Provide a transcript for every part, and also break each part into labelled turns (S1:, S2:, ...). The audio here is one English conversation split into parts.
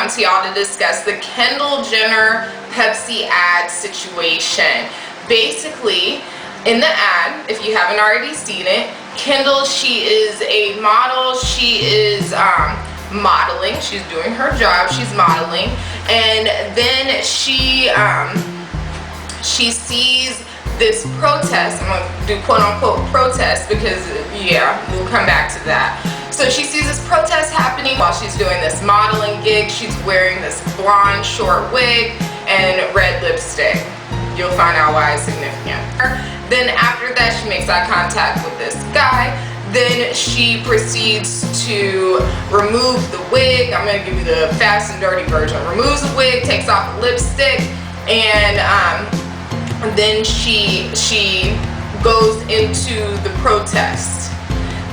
S1: come to y'all to discuss the Kendall Jenner Pepsi ad situation. Basically, in the ad, if you haven't already seen it, Kendall, she is a model. She is modeling. She's doing her job. She's modeling, and then she sees this protest. I'm gonna do quote unquote protest because yeah, we'll come back to that. So she sees this protest happening while she's doing this modeling gig. She's wearing this blonde short wig and red lipstick. You'll find out why it's significant. Then after that, she makes eye contact with this guy. Then she proceeds to remove the wig. I'm gonna give you the fast and dirty version. Removes the wig, takes off the lipstick, and then she goes into the protest.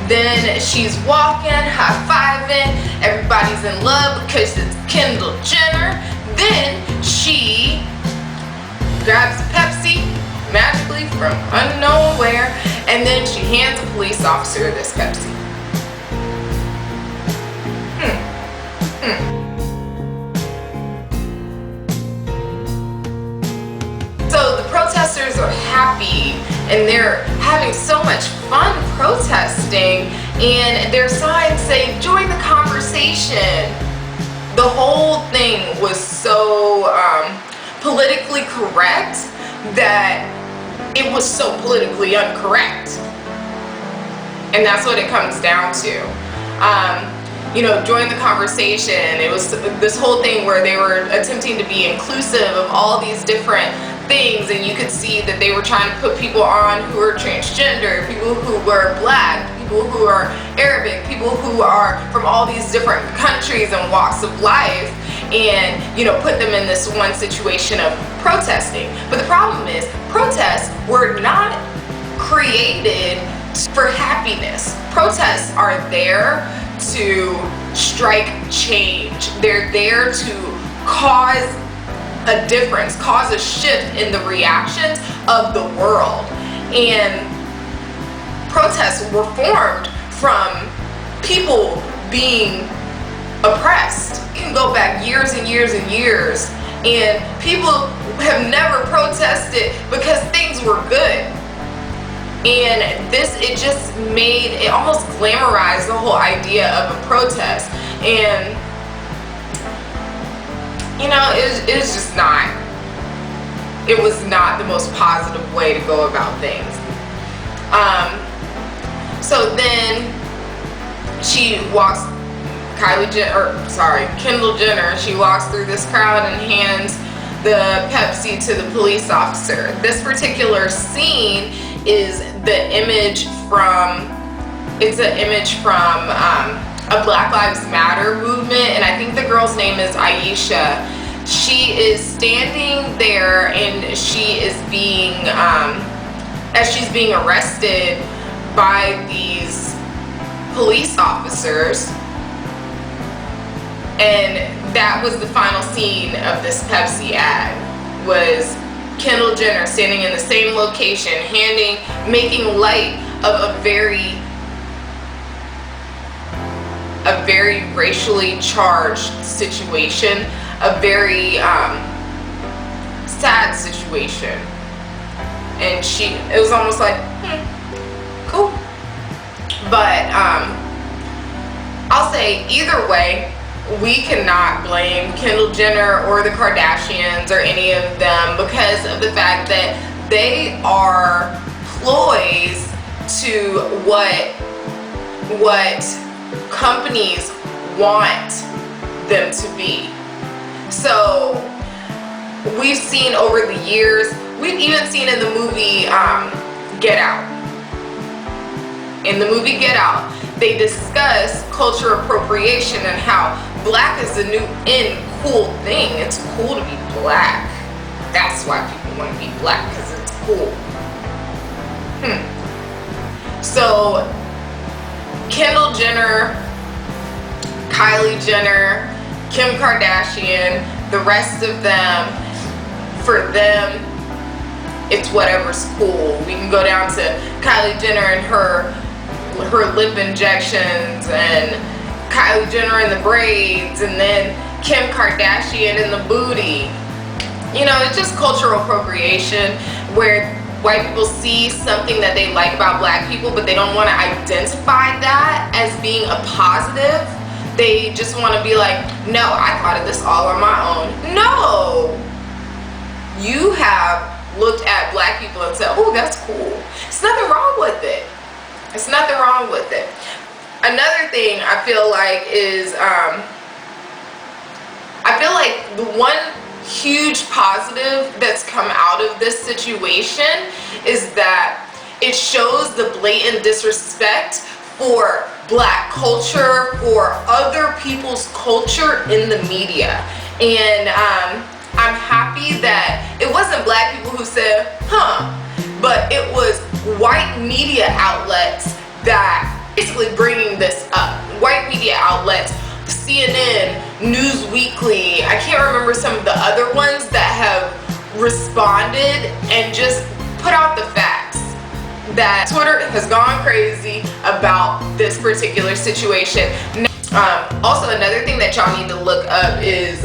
S1: Then she's walking, high-fiving, everybody's in love because it's Kendall Jenner. Then she grabs Pepsi magically from unknown where, and then she hands a police officer this Pepsi. So the protesters are happy and they're having so much fun protesting, and their signs say join the conversation. The whole thing was so politically correct that it was so politically incorrect, and that's what it comes down to. You know, join the conversation. It was this whole thing where they were attempting to be inclusive of all these different things, and you could see that they were trying to put people on who are transgender, people who were black, people who are Arabic, people who are from all these different countries and walks of life, and you know, put them in this one situation of protesting. But the problem is, protests were not created for happiness. Protests are there to strike change. They're there to cause a difference, cause a shift in the reactions of the world. And protests were formed from people being oppressed. You can go back years and years and years, and people have never protested because things were good. And this, it just made, it almost glamorized the whole idea of a protest. And you know, it was just not, it was not the most positive way to go about things. So then she walks, Kendall Jenner, she walks through this crowd and hands the Pepsi to the police officer. This particular scene is the image from, it's an image from a Black Lives Matter movement, and I think the girl's name is Aisha. She is standing there and she is being, as she's being arrested by these police officers, and that was the final scene of this Pepsi ad, was Kendall Jenner standing in the same location, making light of a very racially charged situation, a very sad situation. And it was almost like, cool. But I'll say either way, we cannot blame Kendall Jenner or the Kardashians or any of them because of the fact that they are ploys to what companies want them to be. So we've seen over the years, we've even seen in the movie Get Out. In the movie Get Out, they discuss cultural appropriation and how black is the new cool thing. It's cool to be black. That's why people want to be black, because it's cool. So Kendall Jenner, Kylie Jenner, Kim Kardashian, the rest of them, for them, it's whatever's cool. We can go down to Kylie Jenner and her lip injections and Kylie Jenner in the braids, and then Kim Kardashian in the booty. You know, it's just cultural appropriation where white people see something that they like about black people, but they don't want to identify that as being a positive. They just want to be like, no, I thought of this all on my own. No! You have looked at black people and said, oh, that's cool. There's nothing wrong with it. There's nothing wrong with it. Another thing I feel like is, I feel like the one huge positive that's come out of this situation is that it shows the blatant disrespect for black culture, for other people's culture in the media. And I'm happy that it wasn't black people who said, huh, but it was white media outlets that basically bringing this up. White media outlets, CNN, Newsweekly, I can't remember some of the other ones that have responded and just put out the facts that Twitter has gone crazy about this particular situation. Also, another thing that y'all need to look up is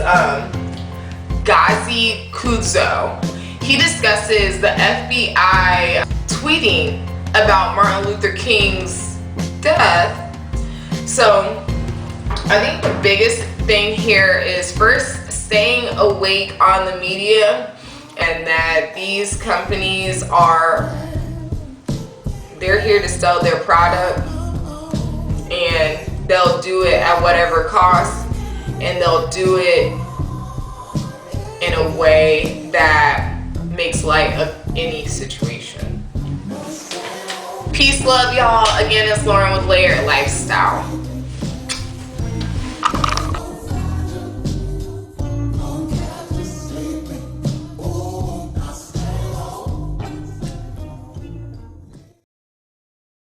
S1: Ghazi Kudzo. He discusses the FBI tweeting about Martin Luther King's death. So I think the biggest thing here is first staying awake on the media, and that these companies they're here to sell their product, and they'll do it at whatever cost, and they'll do it in a way that makes light of any situation. Peace, love, y'all. Again, it's Lauren with Layered Lifestyle.